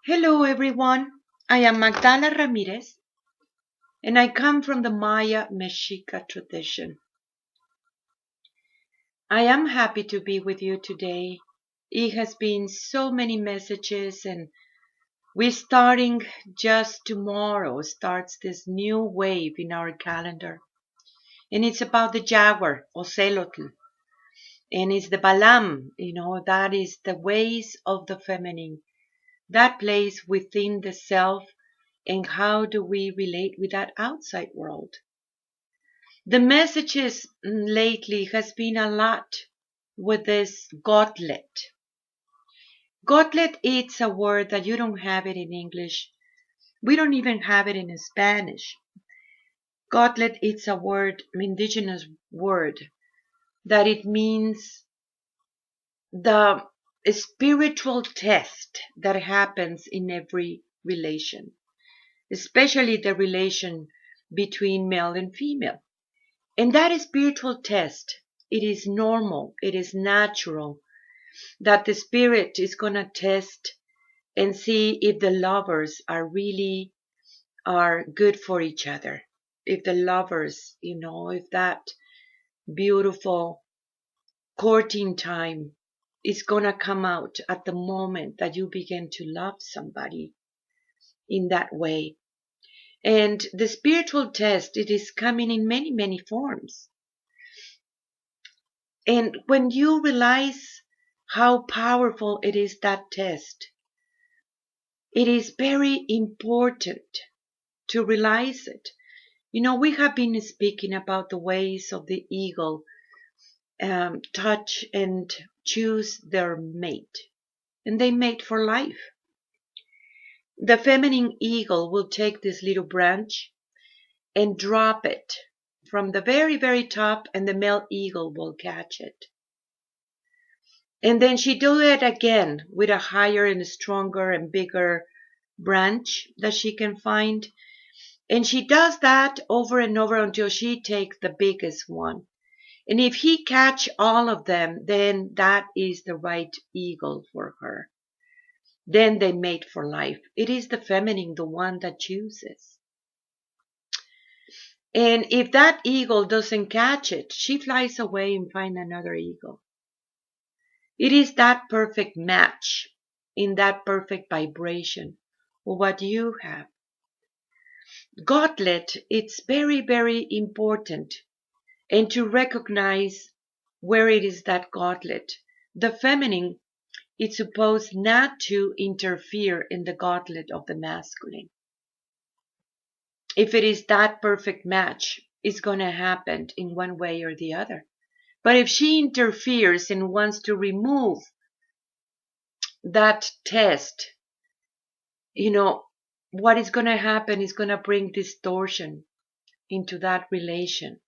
Hello everyone, I am Magdala Ramirez and I come from the Maya Mexica tradition. I am happy to be with you today. It has been so many messages and we're starting just tomorrow starts this new wave in our calendar. And it's about the jaguar, Ocelotl. And it's the Balam, that is the ways of the feminine. That place within the self and how do we relate with that outside world. The messages lately has been a lot with this gotlet. Gotlet it's a word that you don't have it in English. We don't even have it in Spanish. Gotlet it's a word, indigenous word, that it means the spiritual test that happens in every relation, especially the relation between male and female. And that spiritual test, it is normal, it is natural that the spirit is going to test and see if the lovers are good for each other. If the lovers, if that beautiful courting time is going to come out at the moment that you begin to love somebody in that way. And the spiritual test, it is coming in many, many forms. And when you realize how powerful it is, that test, it is very important to realize it. We have been speaking about the ways of the eagle touch and choose their mate, and they mate for life. The feminine eagle will take this little branch and drop it from the very, very top, and the male eagle will catch it. And then she do it again with a higher and stronger and bigger branch that she can find. And she does that over and over until she takes the biggest one. And if he catch all of them, then that is the right eagle for her. Then they mate for life. It is the feminine, the one that chooses. And if that eagle doesn't catch it, she flies away and finds another eagle. It is that perfect match in that perfect vibration of what you have. Gotlet, it's very, very important. And to recognize where it is that gotlet. The feminine is supposed not to interfere in the gotlet of the masculine. If it is that perfect match, it's going to happen in one way or the other. But if she interferes and wants to remove that test, what is going to happen is going to bring distortion into that relation.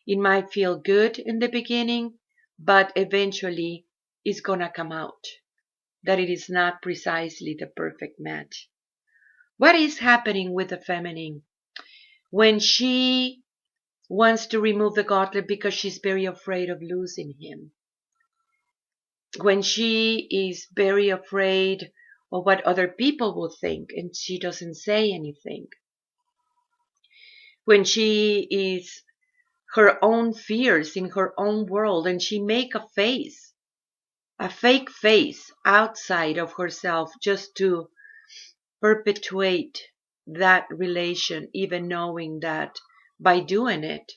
It might feel good in the beginning, but eventually it's going to come out that it is not precisely the perfect match. What is happening with the feminine? When she wants to remove the gauntlet because she's very afraid of losing him. When she is very afraid of what other people will think and she doesn't say anything. When she is her own fears in her own world and she make a face, a fake face outside of herself just to perpetuate that relation, even knowing that by doing it,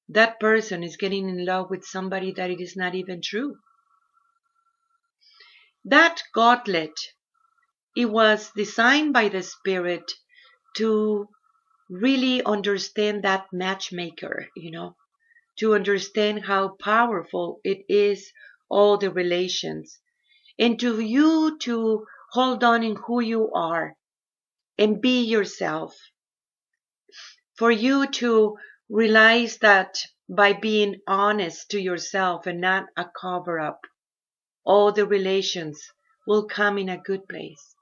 that person is getting in love with somebody that it is not even true. That gauntlet, it was designed by the Spirit to really understand that matchmaker, to understand how powerful it is, all the relations, and to you to hold on in who you are and be yourself. For you to realize that by being honest to yourself and not a cover up, all the relations will come in a good place.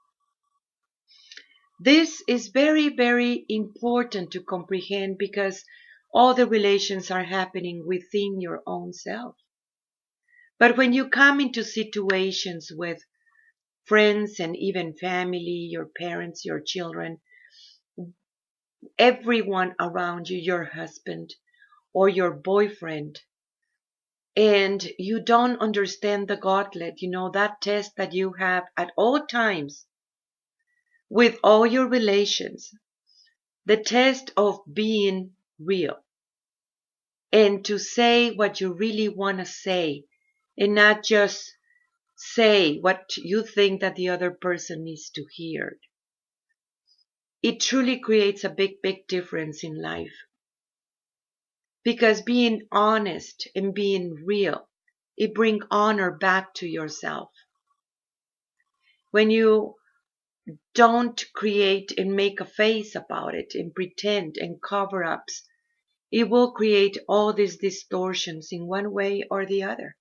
This is very, very important to comprehend because all the relations are happening within your own self. But when you come into situations with friends and even family, your parents, your children, everyone around you, your husband or your boyfriend, and you don't understand the gauntlet, that test that you have at all times with all your relations, the test of being real and to say what you really want to say and not just say what you think that the other person needs to hear. It truly creates a big, big difference in life. Because being honest and being real, it brings honor back to yourself. When you don't create and make a face about it and pretend and cover ups, it will create all these distortions in one way or the other.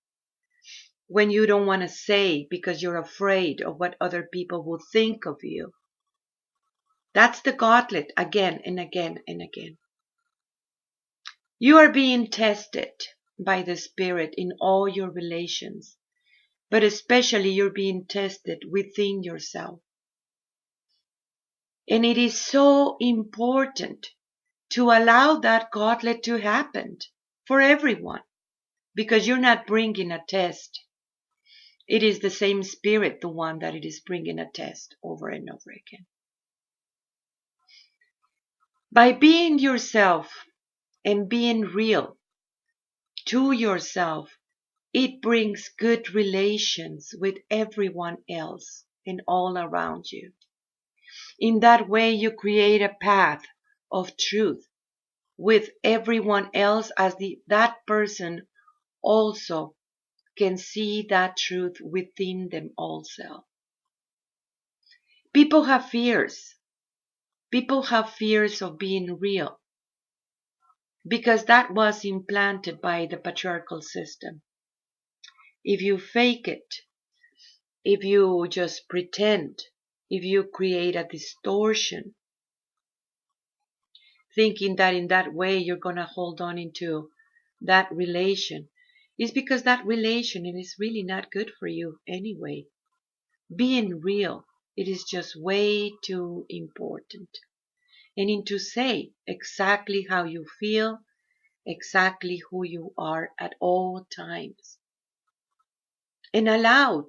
When you don't want to say because you're afraid of what other people will think of you. That's the gauntlet again and again and again. You are being tested by the Spirit in all your relations, but especially you're being tested within yourself. And it is so important to allow that gauntlet to happen for everyone, because you're not bringing a test. It is the same Spirit, the one that it is bringing a test over and over again. By being yourself and being real to yourself, it brings good relations with everyone else and all around you. In that way, you create a path of truth with everyone else as that person also can see that truth within them also. People have fears. People have fears of being real because that was implanted by the patriarchal system. If you fake it, if you just pretend, if you create a distortion, thinking that in that way you're going to hold on into that relation, is because that relation is really not good for you anyway. Being real, it is just way too important. And in to say exactly how you feel, exactly who you are at all times. And allowed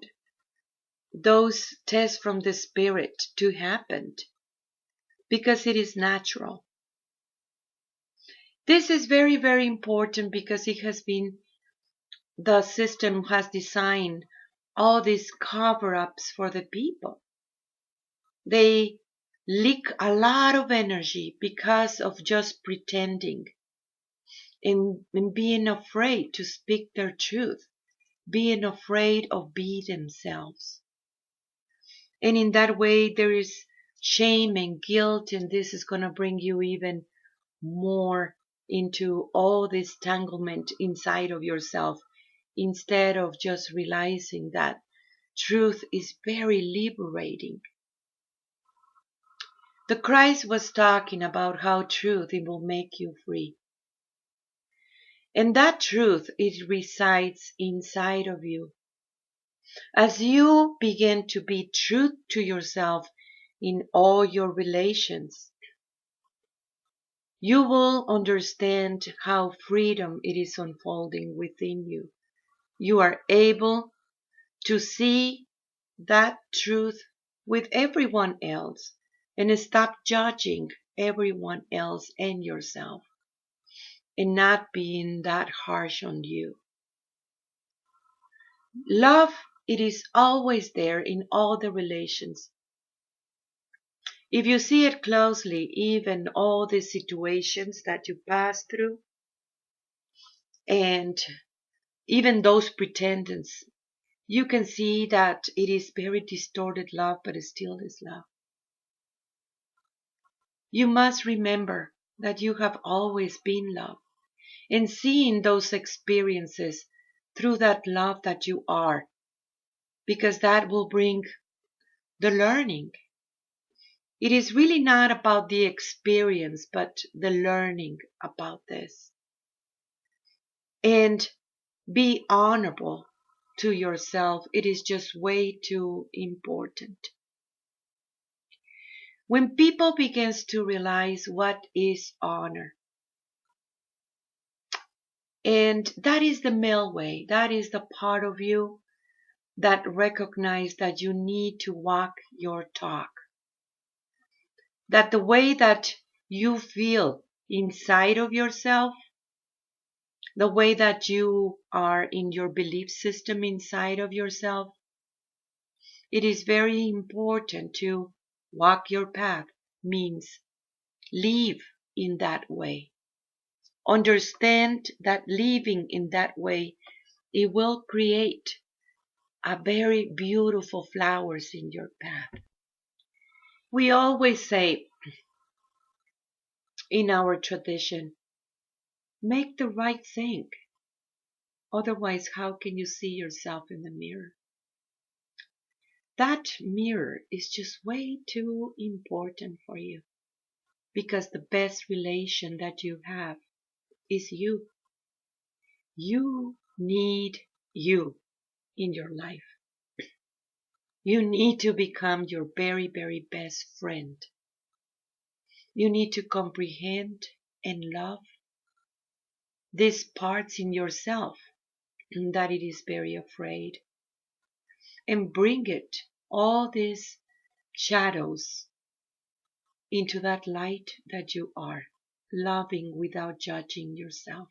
those tests from the Spirit to happen because it is natural. This is very, very important because it has been, the system has designed all these cover-ups for the people. They leak a lot of energy because of just pretending and being afraid to speak their truth, being afraid of being themselves. And in that way, there is shame and guilt, and this is going to bring you even more into all this tanglement inside of yourself, instead of just realizing that truth is very liberating. The Christ was talking about how truth, it will make you free. And that truth, it resides inside of you. As you begin to be true to yourself in all your relations, you will understand how freedom it is unfolding within you. You are able to see that truth with everyone else and stop judging everyone else and yourself and not being that harsh on you. Love, it is always there in all the relations. If you see it closely, even all the situations that you pass through, and even those pretenders, you can see that it is very distorted love, but it still is love. You must remember that you have always been love, and seeing those experiences through that love that you are, because that will bring the learning. It is really not about the experience, but the learning about this. And be honorable to yourself, it is just way too important. When people begins to realize what is honor, and that is the male way, that is the part of you that recognize that you need to walk your talk. That the way that you feel inside of yourself, the way that you are in your belief system inside of yourself, it is very important to walk your path, means live in that way. Understand that living in that way, it will create a very beautiful flowers in your path. We always say in our tradition, make the right thing. Otherwise, how can you see yourself in the mirror? That mirror is just way too important for you, because the best relation that you have is you. You need you in your life. You need to become your very, very best friend. You need to comprehend and love these parts in yourself that it is very afraid, and bring it, all these shadows, into that light that you are, loving without judging yourself,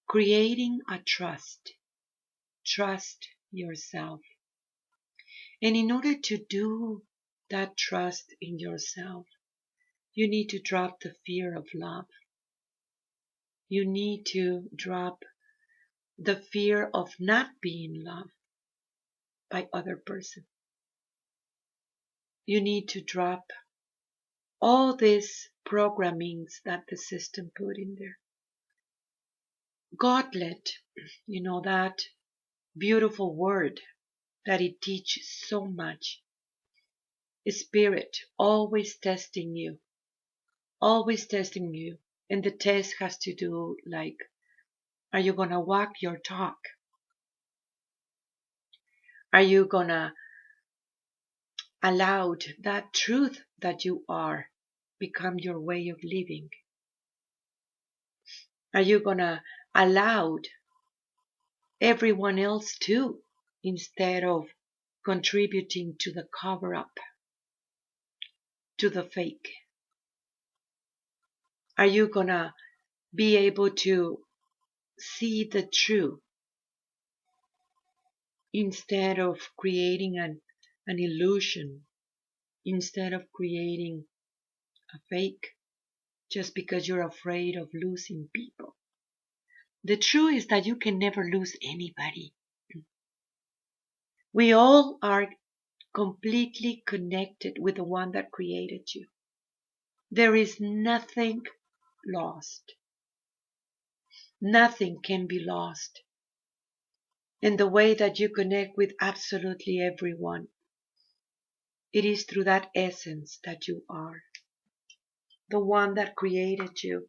creating a trust. Trust yourself. And in order to do that trust in yourself, you need to drop the fear of love. You need to drop the fear of not being loved by other person. You need to drop all these programmings that the system put in there. Gotlet, that beautiful word that it teaches so much. Spirit always testing you, always testing you. And the test has to do like, are you gonna walk your talk? Are you gonna allow that truth that you are become your way of living? Are you gonna allow everyone else too, instead of contributing to the cover up, to the fake? Are you gonna be able to see the truth instead of creating an illusion, instead of creating a fake, just because you're afraid of losing people? The truth is that you can never lose anybody. We all are completely connected with the one that created you. There is nothing lost. Nothing can be lost. And the way that you connect with absolutely everyone, it is through that essence that you are. The one that created you.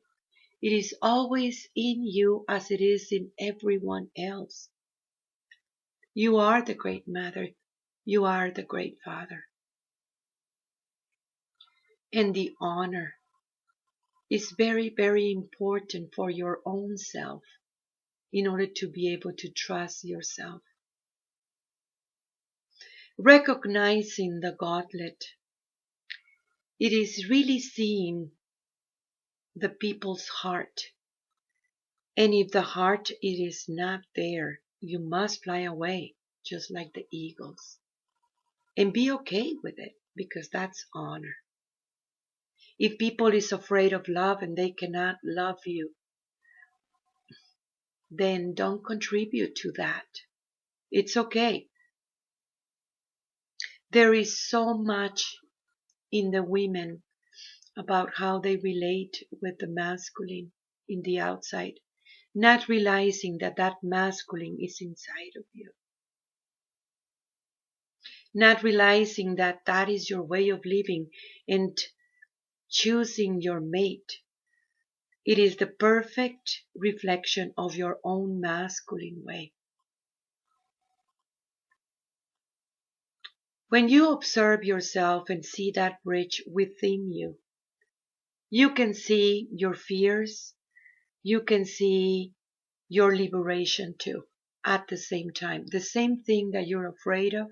It is always in you as it is in everyone else. You are the great mother. You are the great father. And the honor is very, very important for your own self in order to be able to trust yourself. Recognizing the gauntlet, it is really seeing the people's heart. And if the heart it is not there, you must fly away, just like the eagles. And be okay with it, because that's honor. If people is afraid of love and they cannot love you, then don't contribute to that. It's okay. There is so much in the women about how they relate with the masculine in the outside, not realizing that that masculine is inside of you. Not realizing that that is your way of living and choosing your mate. It is the perfect reflection of your own masculine way. When you observe yourself and see that bridge within you, you can see your fears, you can see your liberation too at the same time. The same thing that you're afraid of,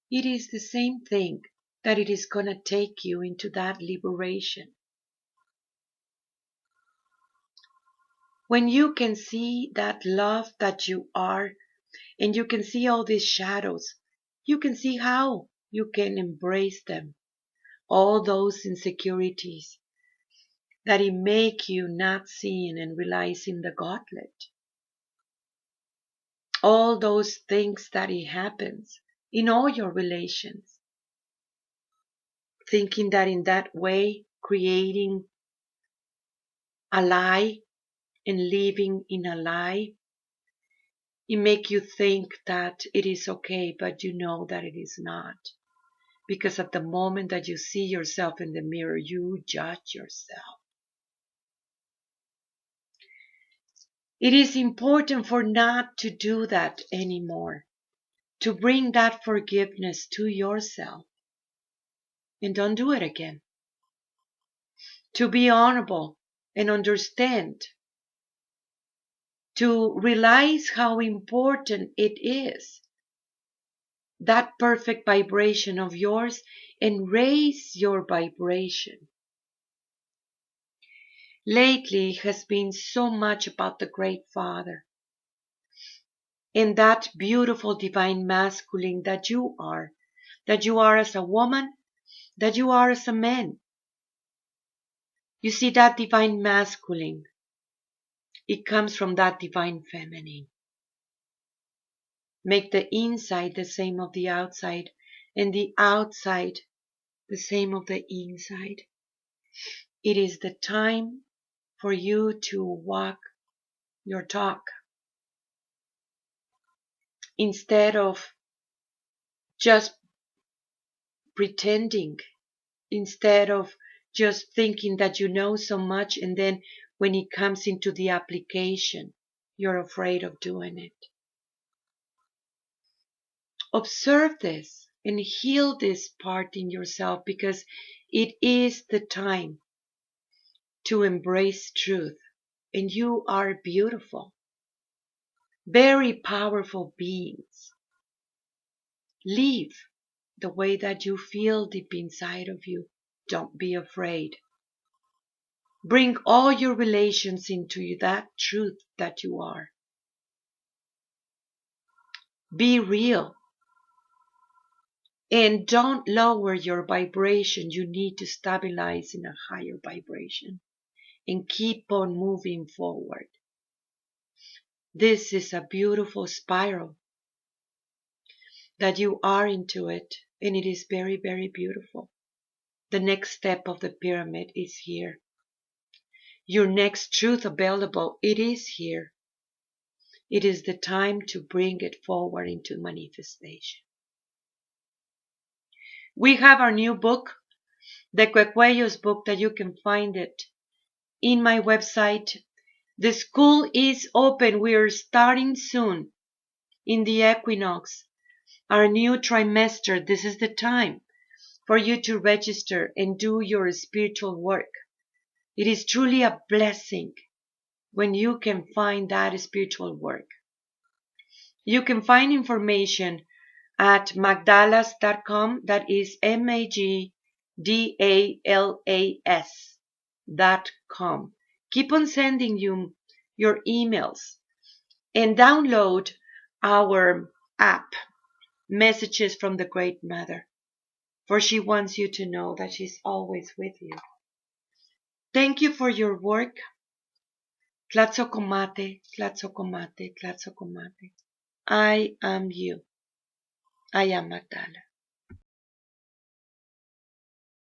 it is the same thing that it is going to take you into that liberation. When you can see that love that you are, and you can see all these shadows, you can see how you can embrace them. All those insecurities that it make you not seeing and realizing the gotlet. All those things that it happens in all your relations. Thinking that in that way, creating a lie and living in a lie, it make you think that it is okay, but you know that it is not. Because at the moment that you see yourself in the mirror, you judge yourself. It is important for not to do that anymore, to bring that forgiveness to yourself and don't do it again. To be honorable and understand, to realize how important it is, that perfect vibration of yours, and raise your vibration. Lately has been so much about the Great Father and that beautiful divine masculine that you are as a woman, that you are as a man. You see, that divine masculine, it comes from that divine feminine. Make the inside the same of the outside, and the outside the same of the inside. It is the time for you to walk your talk instead of just pretending, instead of just thinking that you know so much, and then when it comes into the application, you're afraid of doing it. Observe this and heal this part in yourself, because it is the time to embrace truth. And you are beautiful, very powerful beings. Live the way that you feel deep inside of you. Don't be afraid. Bring all your relations into that truth that you are. Be real. And don't lower your vibration. You need to stabilize in a higher vibration and keep on moving forward. This is a beautiful spiral that you are into it, and it is very, very beautiful. The next step of the pyramid is here. Your next truth available, it is here. It is the time to bring it forward into manifestation. We have our new book, the Cuecuellos book, that you can find it in my website. The school is open. We are starting soon in the equinox, our new trimester. This is the time for you to register and do your spiritual work. It is truly a blessing when you can find that spiritual work. You can find information at magdalas.com. That is MAGDALAS.com. Keep on sending you your emails and download our app, Messages from the Great Mother, for she wants you to know that she's always with you. Thank you for your work. Tlatzocomate, Tlatzocomate, Tlatzocomate. I am you. I am Magdala.